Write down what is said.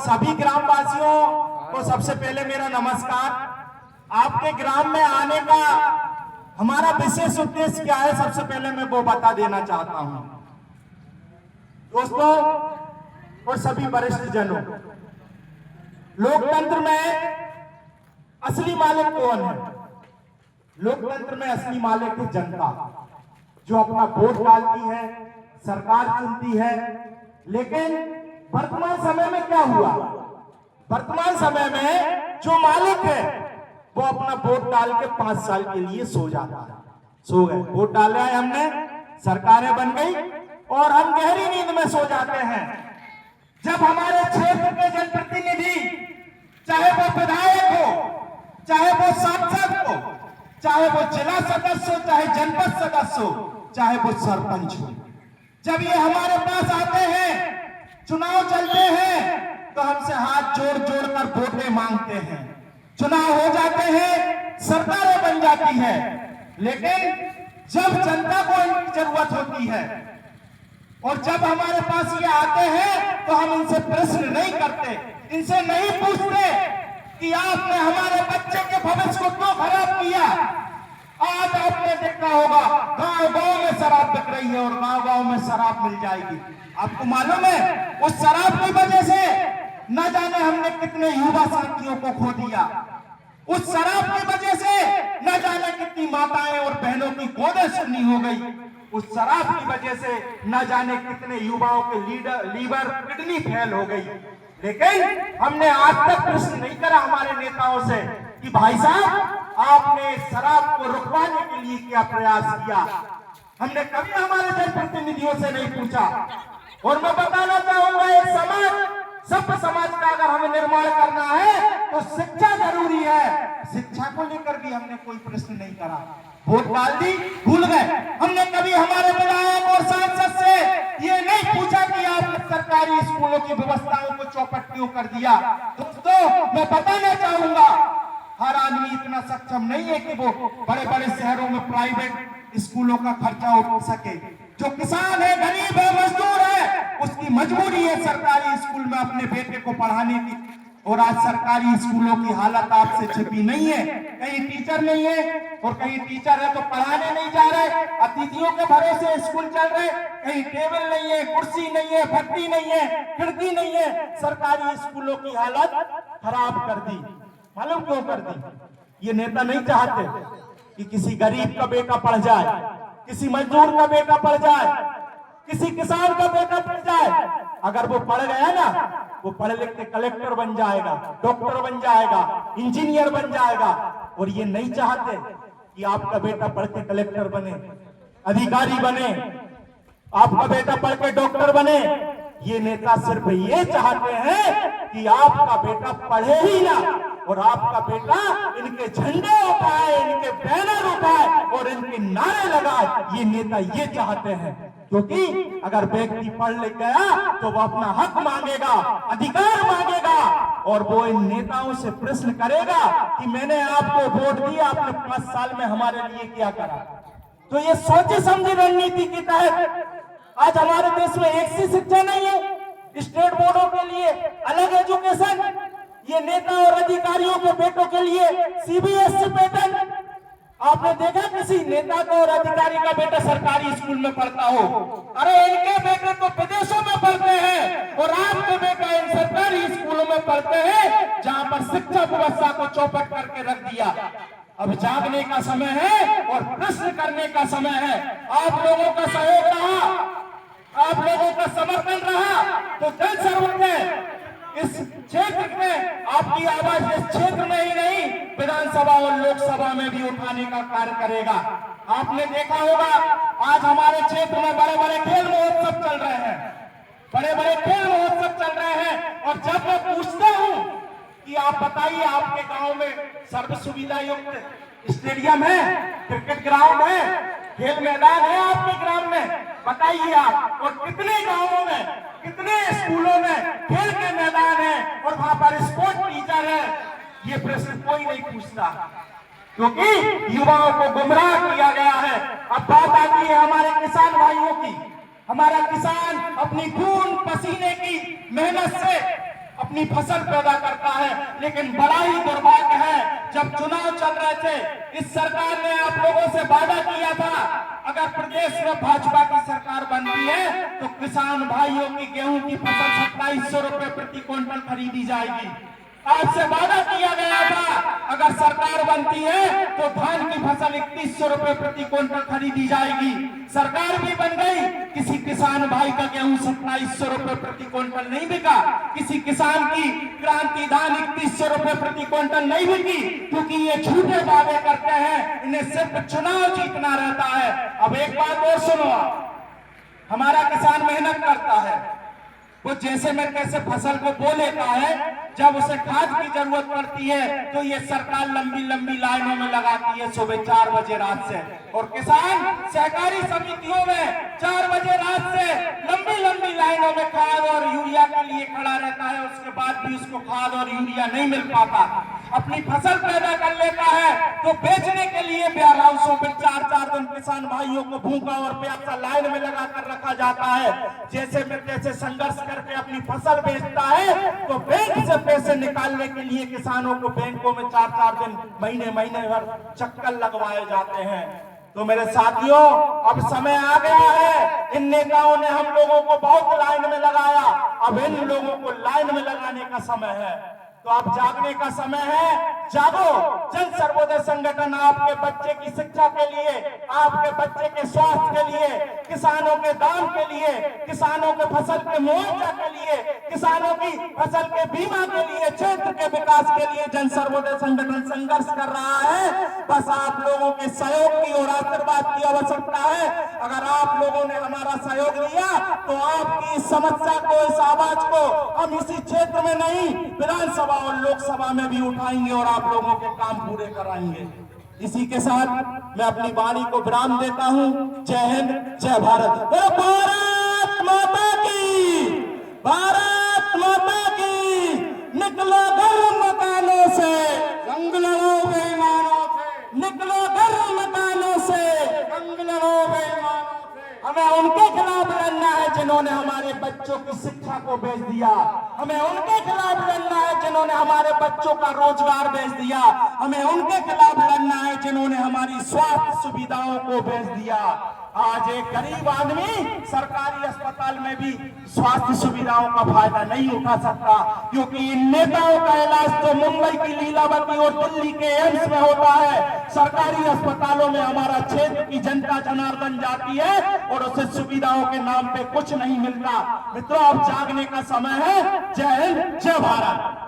सभी ग्रामवासियों को सबसे पहले मेरा नमस्कार। आपके ग्राम में आने का हमारा विशेष उद्देश्य क्या है, सबसे पहले मैं वो बता देना चाहता हूं। दोस्तों और सभी वरिष्ठ जनों, लोकतंत्र में असली मालिक कौन है? लोकतंत्र में असली मालिक है जनता, जो अपना वोट डालती है, सरकार चुनती है। लेकिन वर्तमान समय में क्या हुआ? वर्तमान समय में जो मालिक है वो अपना वोट डाल के 5 साल के लिए सो जाता है। सो गए, वोट डाला है हमने, सरकारें बन गई और हम गहरी नींद में सो जाते हैं। जब हमारे क्षेत्र के जनप्रतिनिधि, चाहे वो विधायक हो, चाहे वो सांसद हो, चाहे वो जिला सदस्य हो, चाहे जनपद सदस्य हो, चाहे वो सरपंच हो, जब ये हमारे पास आते हैं, चुनाव चलते हैं, तो हमसे हाथ जोड़ जोड़ कर वोटें मांगते हैं। चुनाव हो जाते हैं, सरकारें बन जाती है, लेकिन जब जनता को इनकी जरूरत होती है और जब हमारे पास ये आते हैं, तो हम इनसे प्रश्न नहीं करते, इनसे नहीं पूछते कि आपने हमारे बच्चे के भविष्य को क्यों खराब किया। आज आपने देखा होगा गांव गांव में शराब बिक रही है और गांव गांव में शराब मिल जाएगी। आपको मालूम है उस शराब की वजह से न जाने हमने कितने युवा साथियों को खो दिया। उस शराब की वजह से न जाने कितनी माताएं और बहनों की गोदें सुन्नी हो गई। उस शराब की वजह से न जाने कितने युवाओं के लीवर किडनी फेल हो गई। लेकिन हमने आज तक प्रश्न नहीं करा हमारे नेताओं से कि भाई साहब आपने शराब को रुकवाने के लिए क्या प्रयास किया। हमने कभी हमारे जनप्रतिनिधियों से नहीं पूछा। और मैं बताना चाहूंगा, एक समाज, सभ्य समाज का अगर हमें निर्माण करना है तो शिक्षा जरूरी है। शिक्षा को लेकर भी हमने कोई प्रश्न नहीं करा। वोट डाल दी, भूल गए। हमने कभी हमारे विधायक और सांसद से ये नहीं पूछा कि आपने सरकारी स्कूलों की व्यवस्थाओं को चौपट क्यों कर दिया। दोस्तों मैं बताना चाहूंगा, हर आदमी इतना सक्षम नहीं है कि वो बड़े बड़े शहरों में प्राइवेट स्कूलों का खर्चा उठा सके। जो किसान है, गरीब है, मजदूर है, उसकी मजबूरी है सरकारी स्कूल में अपने बेटे को पढ़ाने की। और आज सरकारी स्कूलों की हालत आपसे छिपी नहीं है। कहीं टीचर नहीं है और कहीं टीचर है तो पढ़ाने नहीं जा रहे, अतिथियों के भरोसे स्कूल चल रहे। कहीं टेबल नहीं है, कुर्सी नहीं है, भट्टी नहीं है, खिड़की नहीं है। सरकारी स्कूलों की हालत खराब कर दी। मालूम क्यों कर दी? ये नेता नहीं चाहते कि किसी गरीब का बेटा पढ़ जाए, किसी मजदूर का बेटा पढ़ जाए, किसी किसान का बेटा पढ़ जाए। अगर वो पढ़ गया ना, वो पढ़ लिख के कलेक्टर बन जाएगा, डॉक्टर बन जाएगा, इंजीनियर बन जाएगा। और ये नहीं चाहते कि आपका बेटा पढ़ के कलेक्टर बने, अधिकारी बने, आपका बेटा पढ़ के डॉक्टर बने। ये नेता सिर्फ ये चाहते हैं कि आपका बेटा पढ़े ही ना और आपका बेटा इनके झंडे उठाए, इनके बैनर उठाए और इनके नारे लगाए। ये नेता ये चाहते हैं, क्योंकि अगर व्यक्ति पढ़ लिख गया तो वो अपना हक मांगेगा, अधिकार मांगेगा और वो इन नेताओं से प्रश्न करेगा कि मैंने आपको वोट दिया, आपने 5 साल में हमारे लिए क्या करा। तो ये सोचे समझे रणनीति के तहत आज हमारे देश में एक सी शिक्षा नहीं है। स्टेट बोर्डों के लिए अलग एजुकेशन, ये नेता और अधिकारियों के बेटों के लिए सीबीएसई पैटर्न। आपने देखा किसी नेता का और अधिकारी का बेटा सरकारी स्कूल में पढ़ता हो? अरे इनके बेटे तो विदेशों में पढ़ते हैं और आपके बेटा इन सरकारी स्कूलों में पढ़ते हैं जहां पर शिक्षा व्यवस्था को चौपट करके रख दिया। अब जागने का समय है और प्रश्न करने का समय है। आप लोगों का सहयोग रहा, आप लोगों का समर्थन रहा तो जन सर्वोदय इस क्षेत्र में आपकी आवाज इस क्षेत्र में ही नहीं, विधानसभा और लोकसभा में भी उठाने का कार्य करेगा। आपने देखा होगा आज हमारे क्षेत्र में बड़े बड़े खेल महोत्सव चल रहे हैं, बड़े बड़े खेल महोत्सव चल रहे हैं। और जब मैं पूछता हूं कि आप बताइए आपके गांव में सर्व सुविधा युक्त स्टेडियम है, क्रिकेट ग्राउंड है, खेल मैदान है आपके ग्राम में, बताइए आप। और कितने गांवों में, कितने स्कूलों में खेल के मैदान है और वहां पर स्पोर्ट टीचर है? ये प्रश्न कोई नहीं पूछता, क्योंकि युवाओं को गुमराह किया गया है। अब बात आती है हमारे किसान भाइयों की। हमारा किसान अपनी खून पसीने की मेहनत से अपनी फसल पैदा करता है। लेकिन बड़ा ही दुर्भाग्य है, जब चुनाव चल रहे थे, इस सरकार ने आप लोगों से वादा किया था, अगर प्रदेश में भाजपा की सरकार बनती है तो किसान भाइयों की गेहूं की फसल 2700 रुपए प्रति क्विंटल खरीदी जाएगी। आपसे वादा किया गया था, अगर सरकार बनती है तो धान की फसल 3100 रुपए प्रति क्विंटल खरीदी जाएगी। सरकार भी बन गई, किसी किसान भाई का गेहूं 2700 रुपए प्रति क्विंटल नहीं बिका, किसी किसान की क्रांति धान 3100 रुपए प्रति क्विंटल नहीं बिकी, क्योंकि ये झूठे वादे करते हैं, इन्हें सिर्फ चुनाव जीतना रहता है। अब एक बात और सुनो, हमारा किसान मेहनत करता है, वो जैसे में कैसे फसल को बो लेता है, जब उसे खाद की जरूरत पड़ती है तो ये सरकार लंबी लंबी लाइनों में लगाती है सुबह 4 बजे रात से, और किसान सहकारी समितियों में 4 बजे रात से लंबी लंबी लाइनों में खाद और यूरिया के लिए खड़ा रहता है। उसके बाद भी उसको खाद और यूरिया नहीं मिल पाता। अपनी फसल पैदा कर लेता है तो बेचने के लिए वेयर हाउसों में 4-4 दिन किसान भाइयों को भूखा और प्यासा लाइन में लगा कर रखा जाता है। जैसे में तैसे संघर्ष करके अपनी फसल बेचता है तो बैंक से पैसे निकालने के लिए किसानों को बैंकों में 4-4 दिन महीने भर चक्कर लगवाए जाते हैं। तो मेरे साथियों, अब समय आ गया है, इन नेताओं ने हम लोगों को बहुत लाइन में लगाया, अब इन लोगों को लाइन में लगाने का समय है। तो अब जागने का समय है, जागो। जन सर्वोदय संगठन आपके बच्चे की शिक्षा के लिए, आपके बच्चे के स्वास्थ्य के लिए, किसानों के दाम के लिए, किसानों के फसल के मुआवजा के लिए, किसानों की फसल के बीमा के लिए, क्षेत्र के विकास के लिए जन सर्वोदय संगठन संघर्ष कर रहा है। बस आप लोगों के सहयोग की और आशीर्वाद की आवश्यकता है। अगर आप लोगों ने हमारा सहयोग दिया तो आपकी इस समस्या को, इस आवाज को हम इसी क्षेत्र में नहीं, विधानसभा और लोकसभा में भी उठाएंगे और आप लोगों के काम पूरे कराएंगे। इसी के साथ मैं अपनी वाणी को विराम देता हूं। जय हिंद, जय भारत। भारत माता की, भारत माता की। निकलो घर मकानों से, जंग लड़ो बेईमानों से, निकलो घर मकानों से, जंग लड़ो बेईमानों से। हमें उनके खिलाफ लड़ना है जिन्होंने हमारे बच्चों की शिक्षा को बेच दिया, हमें उनके खिलाफ लड़ना है जिन्होंने हमारे बच्चों का रोजगार बेच दिया, हमें उनके खिलाफ लड़ना है जिन्होंने हमारी स्वास्थ्य सुविधाओं को बेच दिया। आज एक गरीब आदमी सरकारी अस्पताल में भी स्वास्थ्य सुविधाओं का फायदा नहीं उठा सकता, क्योंकि इन नेताओं का इलाज तो मुंबई की लीलावती और दिल्ली के एम्स में होता है। सरकारी अस्पतालों में हमारा क्षेत्र की जनता जनार्दन जाती है और उसे सुविधाओं के नाम पे कुछ नहीं मिलता। मित्रों, अब जागने का समय है। जय हिंद, जय भारत।